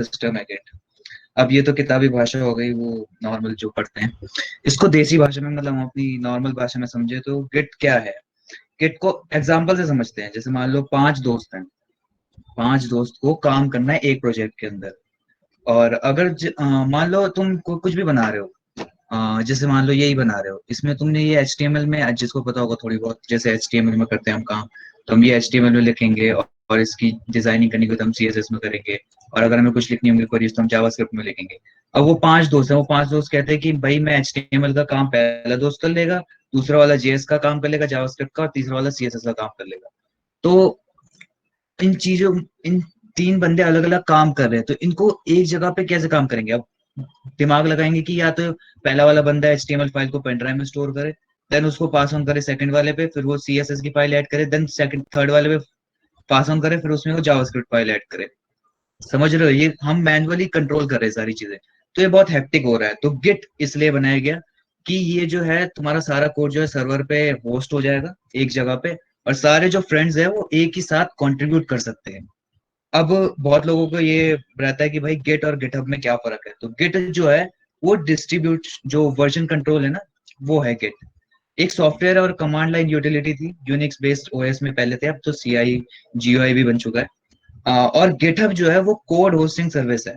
System है Git. अब ये तो किताबी भाषा हो गई, वो नॉर्मल जो पढ़ते हैं। इसको देसी भाषा में, मतलब हम अपनी नॉर्मल भाषा में समझे तो गिट क्या है। गिट को एग्जाम्पल से समझते हैं। जैसे मान लो 5 दोस्त हैं, 5 दोस्त को काम करना है एक प्रोजेक्ट के अंदर। और अगर मान लो तुम कुछ भी बना रहे हो, जैसे मान लो यही बना रहे हो, इसमें तुमने ये HTML में, जिसको पता होगा थोड़ी बहुत, जैसे HTML में करते हैं हम काम, तो हम ये HTML में लिखेंगे, और इसकी डिजाइनिंग करनी हो तो हम CSS में करेंगे। और अगर हमें कुछ लिखनी होगी क्वेरीज तो हम जावास्क्रिप्ट में लिखेंगे। अब वो 5 दोस्त हैं, वो 5 दोस्त कहते हैं कि भाई मैं HTML का काम पहला दोस्त कर लेगा, दूसरा वाला JS का काम कर लेगा जावास्क्रिप्ट का, और तीसरा वाला CSS का काम कर लेगा। तो इन चीजों इन 3 बंदे अलग अलग काम कर रहे हैं, तो इनको एक जगह पे कैसे काम करेंगे। अब दिमाग लगाएंगे कि या तो पहला वाला बंदा HTML फाइल को पेन ड्राइव में स्टोर करे, देन उसको पास ऑन करे सेकंड वाले पे, फिर वो CSS की फाइल ऐड करे, देन सेकंड थर्ड वाले पे पास ऑन करे, फिर उसमें वो जावास्क्रिप्ट फाइल ऐड करे। समझ रहे हो, ये हम मैनुअली कंट्रोल कर रहे हैं सारी चीजें। तो ये बहुत हेक्टिक हो रहा है। तो गिट इसलिए बनाया गया कि ये जो है तुम्हारा सारा कोड जो है सर्वर पे होस्ट हो जाएगा एक जगह पे, और सारे जो फ्रेंड्स है वो एक ही साथ कंट्रीब्यूट कर सकते हैं। अब बहुत लोगों को ये रहता है कि भाई गिट और गिटहब में क्या फर्क है। तो गिट जो है वो डिस्ट्रीब्यूट, जो वर्जन कंट्रोल है ना, वो है गिट। एक सॉफ्टवेयर और कमांड लाइन यूटिलिटी थी यूनिक्स बेस्ड OS में पहले थे, अब तो CI GUI भी बन चुका है। और गिटहब जो है वो कोड होस्टिंग सर्विस है।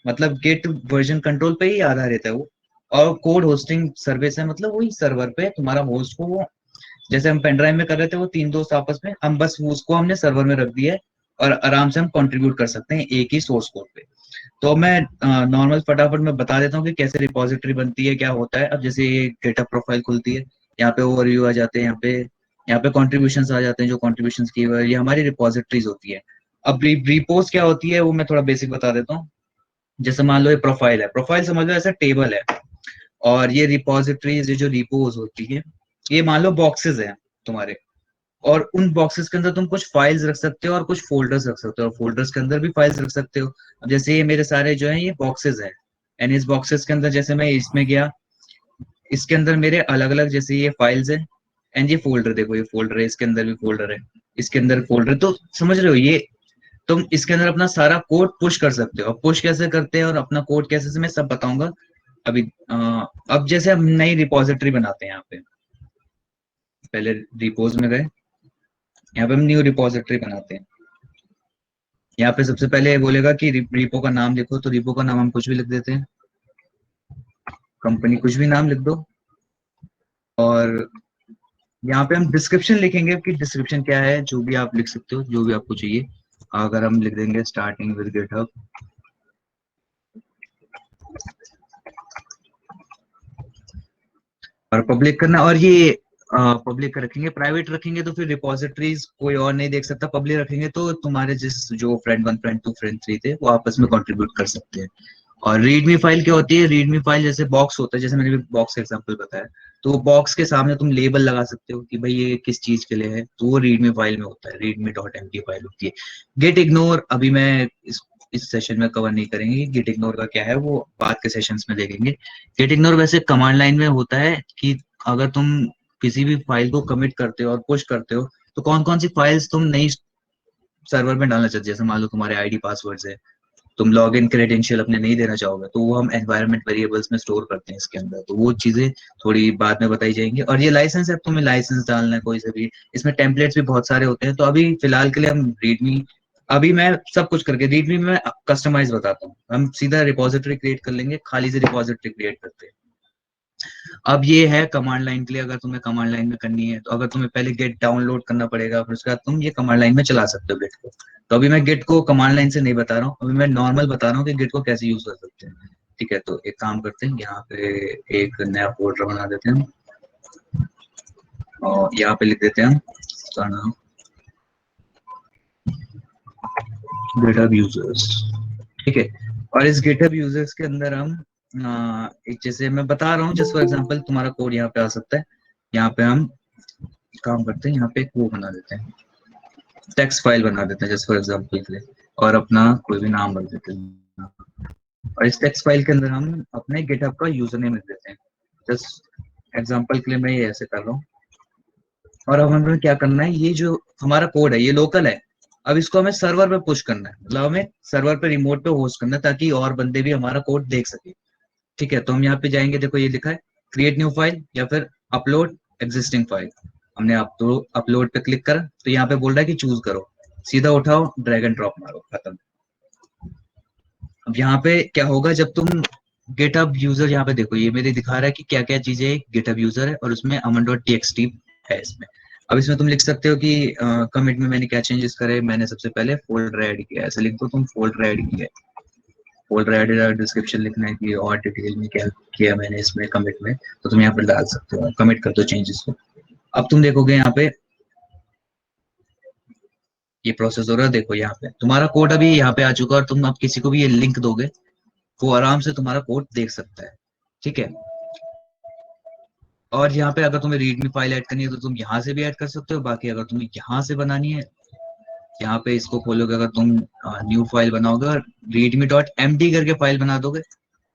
मतलब गिट वर्जन कंट्रोल पे ही आधारित है वो, और कोड होस्टिंग सर्विस है, मतलब वही सर्वर पे तुम्हारा होस्ट को वो, जैसे हम पेन ड्राइव में कर रहे थे वो 3 दोस्त आपस में, हम बस उसको हमने सर्वर में रख दिया है, और आराम से हम कंट्रीब्यूट कर सकते हैं एक ही सोर्स कोड पे। तो मैं नॉर्मल फटाफट में बता देता हूँ कि कैसे रिपॉजिटरी बनती है, क्या होता है। अब जैसे ये गिटहब प्रोफाइल खुलती है, यहाँ पे ओवरव्यू आ जाते हैं, यहाँ पे कॉन्ट्रीब्यूशन आ जाते हैं, जो कॉन्ट्रीब्यूशन की हुई है, ये हमारी रिपॉजिटरीज होती है। अब रिपोज क्या होती है वो मैं थोड़ा बेसिक बता देता हूँ। जैसे मान लो ये प्रोफाइल है, प्रोफाइल समझ लो ऐसा टेबल है, और ये रिपॉजिटरीज, ये जो रिपोज होती है, ये मान लो बॉक्सेस हैं तुम्हारे। और उन बॉक्सेस के अंदर तुम कुछ फाइल्स रख सकते हो और कुछ फोल्डर्स रख सकते हो, और फोल्डर्स के अंदर भी फाइल्स रख सकते हो। अब जैसे ये मेरे सारे जो है ये बॉक्सेस हैं, एंड इस बॉक्सेस के अंदर जैसे मैं इसमें गया, इसके अंदर मेरे अलग अलग जैसे ये फाइल्स है, एंड ये फोल्डर, देखो ये फोल्डर है, इसके अंदर भी फोल्डर है, इसके अंदर फोल्डर। तो समझ रहे हो, ये तुम इसके अंदर अपना सारा कोड पुश कर सकते हो। अब पुश कैसे करते हैं और अपना कोड कैसे से मैं सब बताऊंगा अभी। अब जैसे हम नई रिपॉजिटरी बनाते हैं यहाँ पे, पहले रिपोज में गए, यहाँ पे हम न्यू रिपॉजिटरी बनाते हैं। यहाँ पे सबसे पहले बोलेगा कि रिपो का नाम लिखो, तो रिपो का नाम हम कुछ भी लिख देते हैं, कंपनी कुछ भी नाम लिख दो। और यहाँ पे हम डिस्क्रिप्शन लिखेंगे कि डिस्क्रिप्शन क्या है, जो भी आप लिख सकते हो, जो भी आपको चाहिए। अगर हम लिख देंगे स्टार्टिंग विद गिटहब, और पब्लिक करना, और ये पब्लिक रखेंगे। प्राइवेट रखेंगे तो फिर रिपॉजिटरीज कोई और नहीं देख सकता, पब्लिक रखेंगे तो तुम्हारे जिस जो फ्रेंड 1 फ्रेंड 2 फ्रेंड 3 थे वो आपस में कंट्रीब्यूट कर सकते हैं। और रीडमी फाइल क्या होती है, रीडमी फाइल जैसे बॉक्स होता है, जैसे मैंने बॉक्स का एग्जांपल बताया, तो बॉक्स के सामने तुम लेबल लगा सकते हो कि भाई ये किस चीज के लिए है, तो वो रीडमी फाइल में होता है, readme.md फाइल होती है। गेट इग्नोर अभी मैं इस सेशन में कवर नहीं करेंगे, गेट इग्नोर का क्या है वो बाद के सेशंस में देखेंगे। गेट इग्नोर वैसे कमांड लाइन में होता है कि अगर तुम किसी भी फाइल को कमिट करते हो और पुश करते हो, तो कौन कौन सी फाइल्स तुम नई सर्वर में डालना चाहते हो। जैसे मान लो तुम्हारे आईडी पासवर्ड्स है, तुम लॉग इन क्रेडेंशियल अपने नहीं देना चाहोगे, तो वो हम एनवायरनमेंट वेरिएबल्स में स्टोर करते हैं इसके अंदर, तो वो चीजें थोड़ी बाद में बताई जाएंगी। और ये लाइसेंस है, तुम्हें लाइसेंस डालना है कोई से भी, इसमें टेम्पलेट्स भी बहुत सारे होते हैं। तो अभी फिलहाल के लिए हम रीडमी, अभी मैं सब कुछ करके रीडमी में कस्टमाइज बताता हूँ। हम सीधा रिपोजिटरी क्रिएट कर लेंगे, खाली से रिपोजिटरी क्रिएट करते हैं। अब ये है कमांड लाइन के लिए, अगर तुम्हें कमांड लाइन में करनी है तो अगर तुम्हें पहले गेट डाउनलोड करना पड़ेगा, फिर उसके बाद तुम ये कमांड लाइन में चला सकते हो गेट को। तो अभी मैं गेट को कमांड लाइन से नहीं बता रहा हूँ, अभी मैं नॉर्मल बता रहा हूँ कि गेट को कैसे यूज कर सकते हैं। ठीक है, तो एक काम करते हैं, यहाँ पे एक नया फोल्डर बना देते हैं, और यहाँ पे लिख देते हैं हम उसका नाम गिटहब यूजर्स। ठीक है, और इस गिटहब यूजर्स के अंदर हम एक, जैसे मैं बता रहा हूँ जस्ट फॉर एग्जांपल, तुम्हारा कोड यहाँ पे आ सकता है। यहाँ पे हम काम करते हैं, यहाँ पे एक वो बना देते हैं, टेक्स्ट फाइल बना देते हैं जस्ट फॉर एग्जांपल के लिए, और अपना कोई भी नाम भर देते हैं। और इस टेक्स्ट फाइल के अंदर हम अपने गिटहब का यूजर नेम लिख देते हैं। जस्ट एग्जांपल के लिए मैं ये ऐसे कर रहा हूँ। और अब हमें क्या करना है, ये जो हमारा कोड है ये लोकल है। अब इसको हमें सर्वर पे पुश करना है, मतलब हमें सर्वर पे रिमोट पे होस्ट करना है ताकि और बंदे भी हमारा कोड देख सके। ठीक है, तो हम यहाँ पे जाएंगे, देखो ये लिखा है क्रिएट न्यू फाइल या फिर अपलोड एग्जिस्टिंग फाइल। हमने अपलोड पे क्लिक करा तो यहाँ पे बोल रहा है कि चूज करो, सीधा उठाओ ड्रैग एंड ड्रॉप मारो, खत्म। अब यहाँ पे क्या होगा जब तुम गिटहब यूजर, यहाँ पे देखो ये मेरे दिखा रहा है कि क्या क्या चीजें गिटहब यूजर है और उसमें अमन डॉट टी एक्स टी है इसमें। अब इसमें तुम लिख सकते हो कि कमिट में मैंने क्या चेंजेस करे। मैंने सबसे पहले फोल्डर ऐड किया, ऐसे लिख दो तुम, फोल्डर ऐड किया। फोल्डर ऐड, डिस्क्रिप्शन लिखना है कि और डिटेल में क्या किया मैंने इसमें कमिट में, तो तुम यहाँ पर डाल सकते हो, कमिट कर दो चेंजेस को। अब तुम देखोगे यहाँ पे ये प्रोसेस हो रहा है, देखो यहाँ पे तुम्हारा कोड अभी यहाँ पे आ चुका है और तुम अब किसी को भी ये लिंक दोगे, वो आराम से तुम्हारा कोड देख सकता है। ठीक है, और यहाँ पे अगर तुम्हें रीडमी फाइल ऐड करनी है तो तुम यहाँ से भी ऐड कर सकते हो। बाकी अगर तुम्हें यहाँ से बनानी है, यहाँ पे इसको खोलोगे, अगर तुम न्यू फाइल बनाओगे और रीडमी डॉट एम डी करके फाइल बना दोगे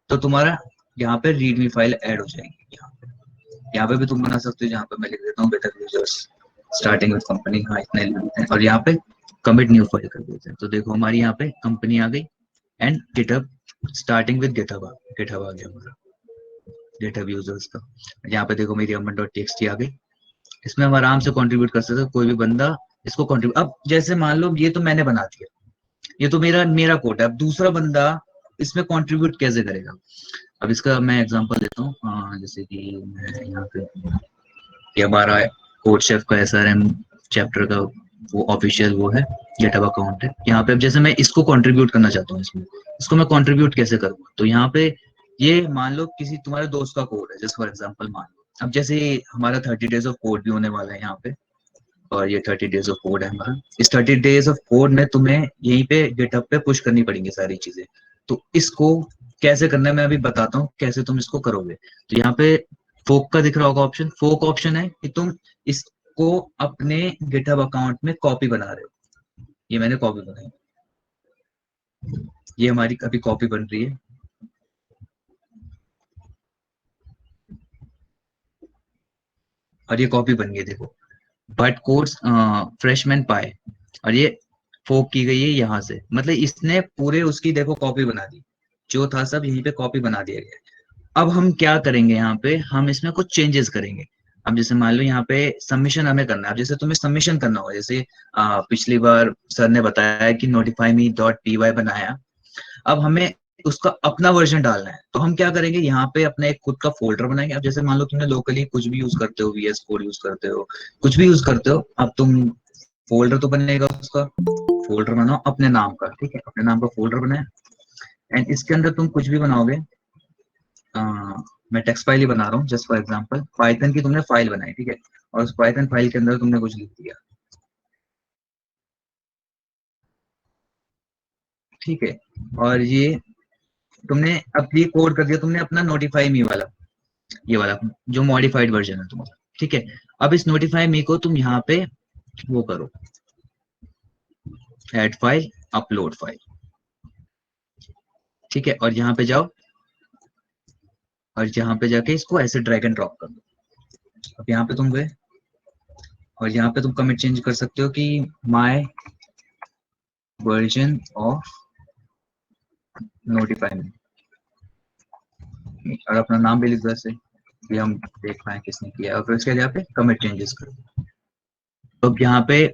तो तुम्हारा यहाँ पे रीडमी फाइल ऐड हो जाएगी। यहाँ पे भी तुम बना सकते हो, जहाँ पे मैं लिख देता हूँ better users starting with company, हाँ इतना ही लिख देते हैं, और यहाँ पे कमिट न्यू फाइल कर देते हैं। तो देखो हमारी यहाँ पे कंपनी आ गई and GitHub starting with GitHub आ गया हमारा गिटहब यूजर्स का। यहाँ पे देखो मेरी अमन डॉट टी आ गई। इसमें हम आराम से कंट्रीब्यूट कर सकते हैं, कोई भी बंदा इसको कंट्रीब्यूट। अब जैसे मान लो ये तो मैंने बना दिया, ये तो मेरा मेरा कोड है, अब दूसरा बंदा इसमें कंट्रीब्यूट कैसे करेगा। अब इसका मैं एग्जांपल देता हूँ, जैसे कि मैं यहाँ पे, ये हमारा कोड शेफ का एसआरएम चैप्टर का वो ऑफिशियल वो है गिटहब अकाउंट है। यहाँ पे अब जैसे मैं इसको कंट्रीब्यूट करना चाहता हूँ इसमें, इसको मैं कंट्रीब्यूट कैसे करूँ, तो यहाँ पे ये मान लो किसी तुम्हारे दोस्त का कोड है, जैसे फॉर एग्जांपल मान लो, अब जैसे हमारा 30 डेज ऑफ कोड भी होने वाला है यहाँ पे, और ये 30 डेज ऑफ कोड है हमारा। इस 30 डेज ऑफ कोड में तुम्हें यहीं पे गिटहब पे पुश करनी पड़ेंगी सारी चीजें। तो इसको कैसे करना है मैं अभी बताता हूँ कैसे तुम इसको करोगे। तो यहाँ पे फोक का दिख रहा होगा ऑप्शन, फोक ऑप्शन है कि तुम इसको अपने गिटहब अकाउंट में कॉपी बना रहे हो। ये मैंने कॉपी बनाई, ये हमारी अभी कॉपी बन रही है, और ये कॉपी बन गई देखो, बट कोर्स फ्रेशमैन पाए, और ये फोक की गई है यहाँ से, मतलब इसने पूरे उसकी देखो कॉपी बना दी, जो था सब यहीं पे कॉपी बना दिया गया है। अब हम क्या करेंगे, यहाँ पे हम इसमें कुछ चेंजेस करेंगे। अब जैसे मान लो यहाँ पे सबमिशन हमें करना है। अब जैसे तुम्हें सबमिशन करना होगा, जैसे पिछली बार सर ने बताया कि notify me dot P Y बनाया, अब हमें उसका अपना वर्जन डालना है। तो हम क्या करेंगे, यहाँ पे अपना एक खुद का फोल्डर बनाएंगे। अब जैसे मान लो तुमने लोकली कुछ भी यूज करते हो, वीएस कोड यूज करते हो, कुछ भी यूज करते हो, अब तुम फोल्डर तो बनेगा उसका, फोल्डर बनाओ अपने नाम का, ठीक है, अपने नाम का फोल्डर बनाए एंड इसके अंदर तुम कुछ भी बनाओगे। अ, मैं टेक्स्ट फाइल ही बना रहा हूँ जस्ट फॉर एग्जांपल, पाइथन की तुमने फाइल बनाई, ठीक है, और उस पाइथन फाइल के अंदर तुमने कुछ लिख दिया, ठीक है, और ये तुमने अब ये कोड कर दिया तुमने अपना नोटिफाई मी वाला, ये वाला जो मॉडिफाइड वर्जन है तुम्हारा, ठीक है। अब इस नोटिफाई मी को तुम यहाँ पे वो करो, ऐड फाइल, अपलोड फाइल, ठीक है, और यहाँ पे जाओ और यहाँ पे जाके इसको ऐसे ड्रैग एंड ड्रॉप कर दो। अब यहाँ पे तुम गए और यहाँ पे तुम कमेंट चेंज कर सकते हो कि माय वर्जन ऑफ नोटिफाई मी, और अपना नाम भी लिख दो ऐसे कि हम देख पाए किसने किया, और फिर उसके यहाँ पे कमेंट चेंजेस करो। तो अब यहाँ पे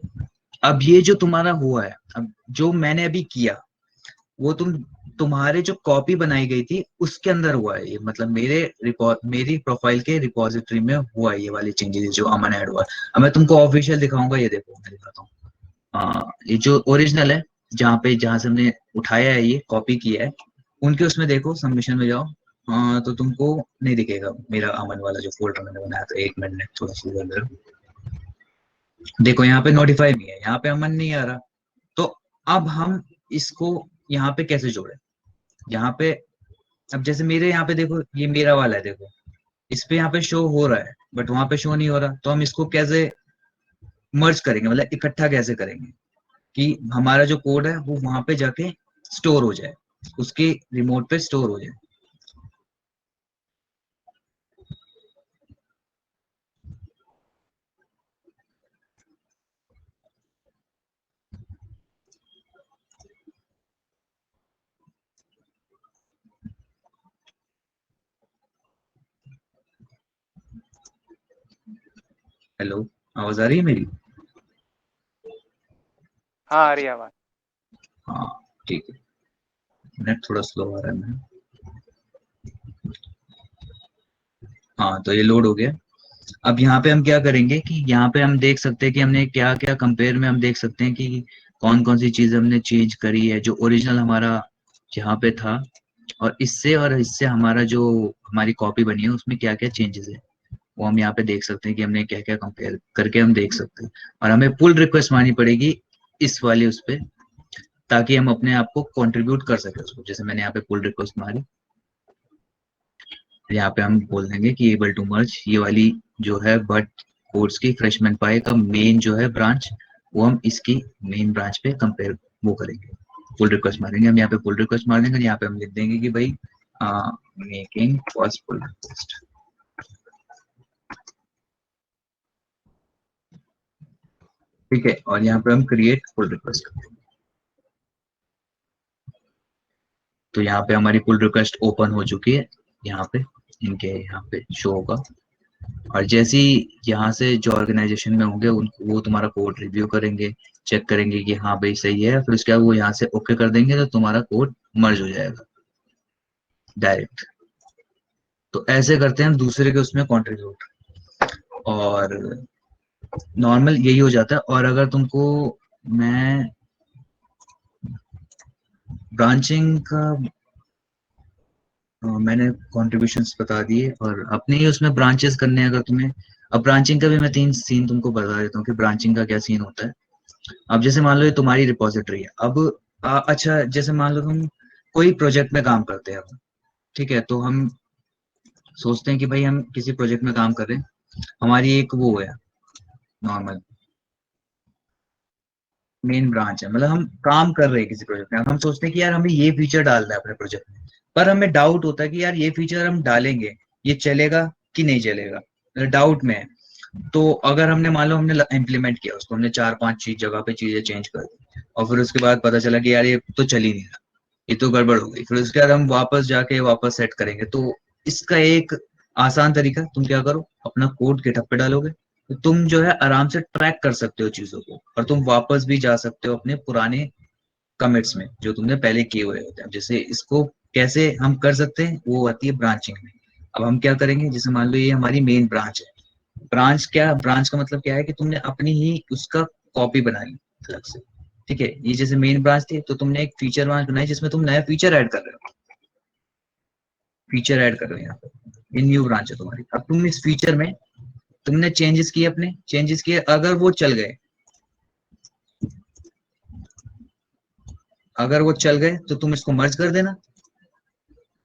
अब ये जो तुम्हारा हुआ है, अब जो मैंने अभी किया वो तुम्हारे जो कॉपी बनाई गई थी उसके अंदर हुआ है ये, मतलब मेरे रिपोर्ट मेरी प्रोफाइल के रिपोजिटरी में हुआ है ये वाली चेंजेस जो अमन ऐड हुआ है। अब मैं तुमको ऑफिशियल दिखाऊंगा, ये देखो मैं दिखाता हूँ। ये जो ओरिजिनल है, जहाँ से हमने उठाया है ये कॉपी किया है, उनके उसमें देखो सबमिशन में जाओ। तो तुमको नहीं दिखेगा मेरा अमन वाला जो फोल्डर मैंने बनाया था, एक मिनट थोड़ा सा देखो यहाँ पे नोटिफाई नहीं है, यहाँ पे अमन नहीं आ रहा। तो अब हम इसको यहाँ पे कैसे जोड़े, यहाँ पे अब जैसे मेरे यहाँ पे देखो ये मेरा वाला है, देखो इस पे यहाँ पे शो हो रहा है बट वहां पे शो नहीं हो रहा, तो हम इसको कैसे मर्ज करेंगे, मतलब इकट्ठा कैसे करेंगे कि हमारा जो कोड है वो वहां पे जाके स्टोर हो जाए, उसके रिमोट पे स्टोर हो जाए। हेलो, आवाज आ रही है मेरी? हाँ आ रही है आवाज। हाँ, ठीक है। नेट थोड़ा स्लो आ रहा है मेरा। हाँ, तो ये लोड हो गया। अब यहाँ पे हम क्या करेंगे कि यहाँ पे हम देख सकते हैं कि हमने क्या क्या कंपेयर में हम देख सकते हैं कि कौन कौन सी चीजें हमने चेंज करी है, जो ओरिजिनल हमारा यहाँ पे था, और इससे हमारा जो हमारी कॉपी बनी है उसमें क्या क्या चेंजेस है, वो हम यहाँ पे देख सकते हैं कि हमने क्या क्या कंपेयर करके हम देख सकते हैं। और हमें पुल रिक्वेस्ट मारनी पड़ेगी इस वाले उस पे, ताकि हम अपने आप को कंट्रीब्यूट कर सके उसको। जैसे मैंने यहाँ पे पुल रिक्वेस्ट मारी, यहाँ पे हम बोल देंगे कि एबल टू मर्ज ये वाली जो है बट कोर्स की फ्रेशमैन पाई का मेन जो है ब्रांच, वो हम इसकी मेन ब्रांच पे कंपेयर वो करेंगे, पुल रिक्वेस्ट मारेंगे। हम यहाँ पे पुल रिक्वेस्ट मार देंगे, यहाँ पे हम लिख देंगे कि भाई मेकिंग फर्स्ट पुल रिक्वेस्ट। ठीक है, और यहाँ पे हम क्रिएट पुल रिक्वेस्ट करते हैं। तो यहाँ पे हमारी पुल रिक्वेस्ट ओपन हो चुकी है, यहाँ पे इनके यहाँ पे शो होगा। और जैसे ही यहाँ से जो ऑर्गेनाइजेशन में होंगे वो तुम्हारा कोड रिव्यू करेंगे, चेक करेंगे कि हाँ भाई सही है, फिर उसके बाद वो यहाँ से ओके कर देंगे तो तुम्हारा कोड मर्ज हो जाएगा डायरेक्ट। तो ऐसे करते हैं हम दूसरे के उसमें कंट्रीब्यूट, और नॉर्मल यही हो जाता है। और अगर तुमको मैं ब्रांचिंग का मैंने कॉन्ट्रीब्यूशंस बता दिए, और अपने ही उसमें ब्रांचेस करने हैं अगर तुम्हें। अब ब्रांचिंग का भी मैं 3 सीन तुमको बता देता हूँ कि ब्रांचिंग का क्या सीन होता है। अब जैसे मान लो ये तुम्हारी रिपोजिटरी है। अब अच्छा, जैसे मान लो तुम कोई प्रोजेक्ट में काम करते हैं अब, ठीक है, तो हम सोचते हैं कि भाई हम किसी प्रोजेक्ट में काम कर रहे हैं, हमारी एक वो है नॉर्मल मेन ब्रांच है, मतलब हम काम कर रहे हैं किसी प्रोजेक्ट में। अब हम सोचते हैं कि यार हमें ये फीचर डालना है अपने प्रोजेक्ट में, पर हमें डाउट होता है कि यार ये फीचर हम डालेंगे, ये चलेगा कि नहीं चलेगा, डाउट में है। तो अगर हमने मान लो हमने इम्प्लीमेंट किया उसको, हमने 4-5 चीज जगह पे चीजें चेंज कर दी, और फिर उसके बाद पता चला कि यार ये तो चल ही नहीं रहा, ये तो गड़बड़ हो गई, फिर उसके बाद हम वापस जाके वापस सेट करेंगे। तो इसका एक आसान तरीका, तुम क्या करो, अपना कोड गिटहब पे डालोगे, तो तुम जो है आराम से ट्रैक कर सकते हो चीजों को, और तुम वापस भी जा सकते हो अपने पुराने कमिट्स में जो तुमने पहले किए हुए होते हैं। जैसे इसको कैसे हम कर सकते हैं, वो आती है ब्रांचिंग में। अब हम क्या करेंगे, जैसे मान लो ये हमारी मेन ब्रांच है। ब्रांच का मतलब क्या है कि तुमने अपनी ही उसका कॉपी बना ली अलग से। ठीक है, ये जैसे मेन ब्रांच थी तो तुमने एक फीचर ब्रांच बनाई जिसमें तुम नया फीचर ऐड कर रहे हो, फीचर ऐड कर रहे हो यहाँ पे। ये न्यू ब्रांच है तुम्हारी। अब तुम इस फीचर में तुमने चेंजेस किए, अपने चेंजेस किए, अगर वो चल गए, अगर वो चल गए तो तुम इसको मर्ज कर देना,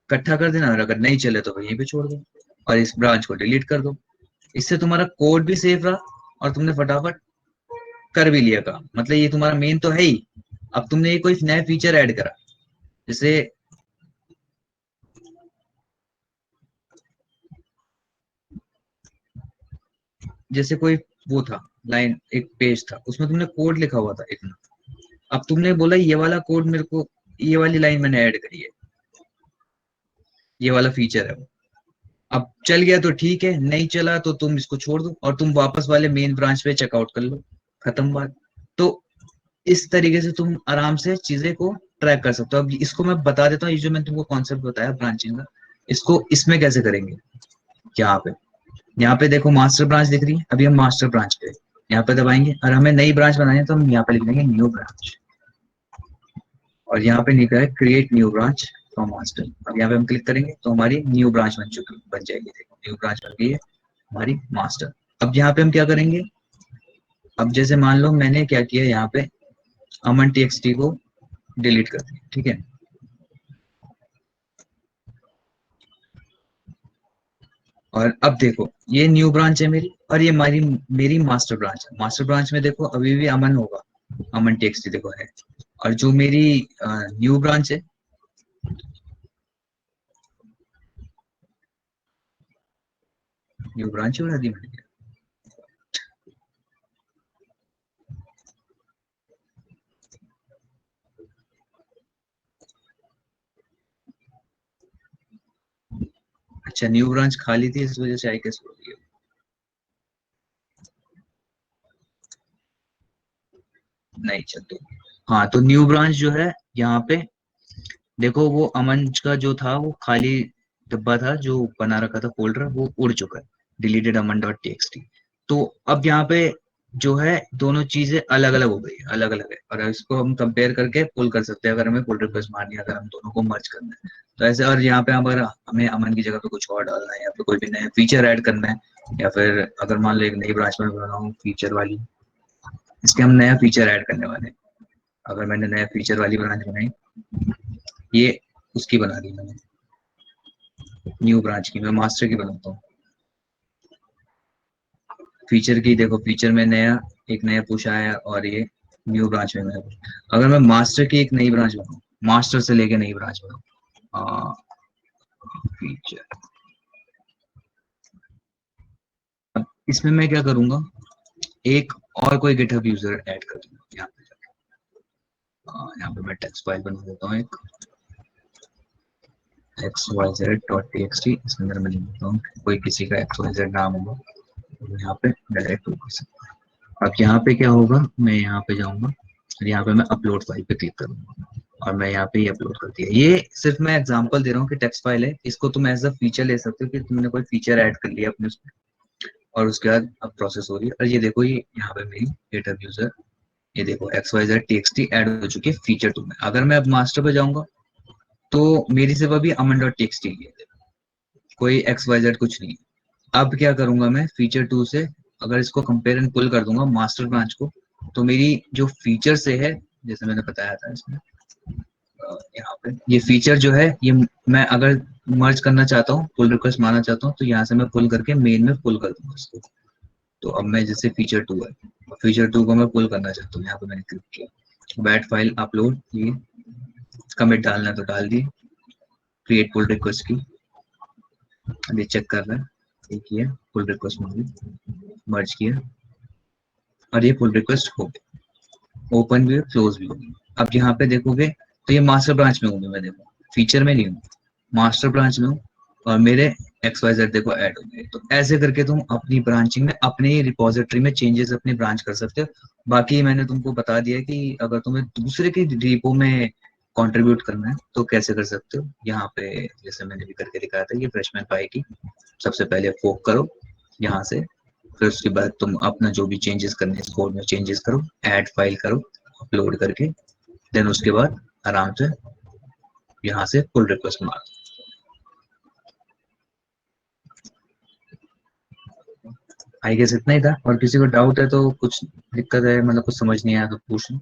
इकट्ठा कर देना, और अगर नहीं चले तो वहीं पे छोड़ दो और इस ब्रांच को डिलीट कर दो। इससे तुम्हारा कोड भी सेफ रहा, और तुमने फटाफट कर भी लिया काम। मतलब ये तुम्हारा मेन तो है ही, अब तुमने ये कोई नया फीचर ऐड करा, जैसे जैसे कोई वो था लाइन, एक पेज था उसमें तुमने कोड लिखा हुआ था इतना, अब तुमने बोला ये वाला कोड मेरे को, ये वाली लाइन मैंने ऐड करी है, ये वाला फीचर है वो। अब चल गया तो ठीक है, नहीं चला तो तुम इसको छोड़ दो और तुम वापस वाले मेन ब्रांच पे चेकआउट कर लो, खत्म बात। तो इस तरीके से तुम आराम से चीजें को ट्रैक कर सकते हो। अब इसको मैं बता देता हूँ, ये जो मैंने तुमको कॉन्सेप्ट बताया ब्रांचिंग का, इसको इसमें कैसे करेंगे। यहाँ पे देखो मास्टर ब्रांच दिख रही है, अभी हम मास्टर ब्रांच पे यहाँ पे दबाएंगे, और हमें नई ब्रांच बनानी है तो हम यहाँ पे लिख देंगे न्यू ब्रांच, और यहाँ पे लिखा है create new branch from master. अब यहाँ पे हम क्लिक करेंगे तो हमारी न्यू ब्रांच बन जाएगी। देखो न्यू ब्रांच बन गई है हमारी मास्टर। अब यहाँ पे हम क्या करेंगे, अब जैसे मान लो मैंने क्या किया, यहाँ पे अमन टी को डिलीट कर दिया, ठीक है। और अब देखो ये न्यू ब्रांच है मेरी, और ये हमारी मेरी मास्टर ब्रांच है। मास्टर ब्रांच में देखो अभी भी अमन होगा, अमन टी देखो है। और जो मेरी न्यू ब्रांच है, न्यू ब्रांच बना दी मैंने। अच्छा, न्यू ब्रांच खाली थी इस वजह से आई कैसे हो गई। तो हाँ, तो न्यू ब्रांच जो है यहाँ पे देखो, वो अमन का जो था वो खाली डिब्बा था जो बना रखा था फोल्डर, वो उड़ चुका है, डिलीटेड अमन डॉट टी। तो अब यहाँ पे जो है दोनों चीजें अलग अलग हो गई, अलग अलग है, और इसको हम कंपेयर करके पुल कर सकते हैं अगर हमें पुल रिक्वेस्ट मारनी है, अगर हम दोनों को मर्ज करना है तो ऐसे। और यहाँ पे अगर हमें अमन की जगह पे कुछ और डालना है या फिर कोई भी नया फीचर ऐड करना है, या फिर अगर मान लो एक नई ब्रांच में बना हूँ फीचर वाली, इसके हम नया फीचर ऐड करने वाले हैं। अगर मैंने नया फीचर वाली ब्रांच बनाई, ये उसकी बना दी मैंने, न्यू ब्रांच की, मैं मास्टर की बनाता हूँ। फीचर की देखो, फीचर में नया एक नया पुश आया, और ये न्यू ब्रांच में नया push। अगर मैं मास्टर की एक नई ब्रांच बनाऊँ, मास्टर से लेके नई ब्रांच बनाऊँ, फीचर, अब इसमें मैं क्या करूंगा, एक और कोई गिटहब यूजर ऐड कर दूंगा यहाँ पे। यहाँ पे मैं टेक्स्ट फाइल बना देता हूँ एक, xyz.txt, इसके अंदर मैं लिख देता हूँ कोई किसी का xyz नाम होगा, तो यहाँ पे डायरेक्ट कर सकता हूँ। अब यहाँ पे क्या होगा, मैं यहाँ पे जाऊंगा और यहाँ पे मैं अपलोड फाइल पे क्लिक करूंगा, और मैं यहाँ पे ये अपलोड कर दिया। ये सिर्फ मैं एग्जांपल दे रहा हूँ कि टेक्स्ट फाइल है, इसको तुम एज अ फीचर ले सकते हो कि तुमने कोई फीचर ऐड कर लिया अपने उसमें, और उसके बाद अब प्रोसेस हो रही है। और ये देखो, ये यहाँ पे मेरी गिटहब यूजर, ये देखो xyz.txt ऐड हो चुकी है फीचर 2 में। अगर मैं अब मास्टर पे जाऊंगा तो मेरी सिर्फ अभी अमन डॉट टेक्सटी है, कोई xyz कुछ नहीं है। अब क्या करूंगा मैं फीचर 2 से, अगर इसको कंपेयर एंड पुल कर दूंगा मास्टर ब्रांच को, तो मेरी जो फीचर से है, जैसे मैंने बताया था इसमें, यहाँ पे ये फीचर जो है, ये मैं अगर मर्ज करना चाहता हूँ, पुल रिक्वेस्ट मारना चाहता हूँ, तो यहाँ से मैं पुल करके मेन में पुल कर दूंगा इसको। तो अब मैं जैसे फीचर 2 है, फीचर 2 को मैं पुल करना चाहता हूँ, यहाँ पे मैंने क्लिक किया, बैट फाइल अपलोड, ये कमिट डालना है तो डाल दिए, क्रिएट पुल रिक्वेस्ट की, अभी चेक कर रहा है, ये किया, पुल रिक्वेस्ट मर्ज किया, और ये पुल रिक्वेस्ट हो गई, ओपन भी, क्लोज भी होगी। अब यहाँ पे देखोगे तो ये मास्टर ब्रांच में हूँ मैं, देखो फीचर में नहीं हूँ, मास्टर ब्रांच में हूँ, और मेरे XYZ देखो ऐड हो गए। तो ऐसे करके तुम अपनी ब्रांचिंग में अपने रिपोजिटरी में चेंजेस अपनी ब्रांच कर सकते हो। बाकी मैंने तुमको बता दिया कि अगर तुम्हें दूसरे के रिपो में कंट्रीब्यूट करना है तो कैसे कर सकते हो। यहाँ पे जैसे मैंने भी करके दिखाया था, ये फ्रेशमैन पाई की सबसे पहले फोक करो यहाँ से, फिर उसके बाद तुम अपना जो भी चेंजेस करने हैं कोड में चेंजेस करो, ऐड फाइल करो अपलोड करके, देन उसके बाद आराम से यहाँ से पुल रिक्वेस्ट मारो। आई गेस इतना ही था, और किसी को डाउट है तो, कुछ दिक्कत है मतलब कुछ समझ नहीं आया तो पूछ लो।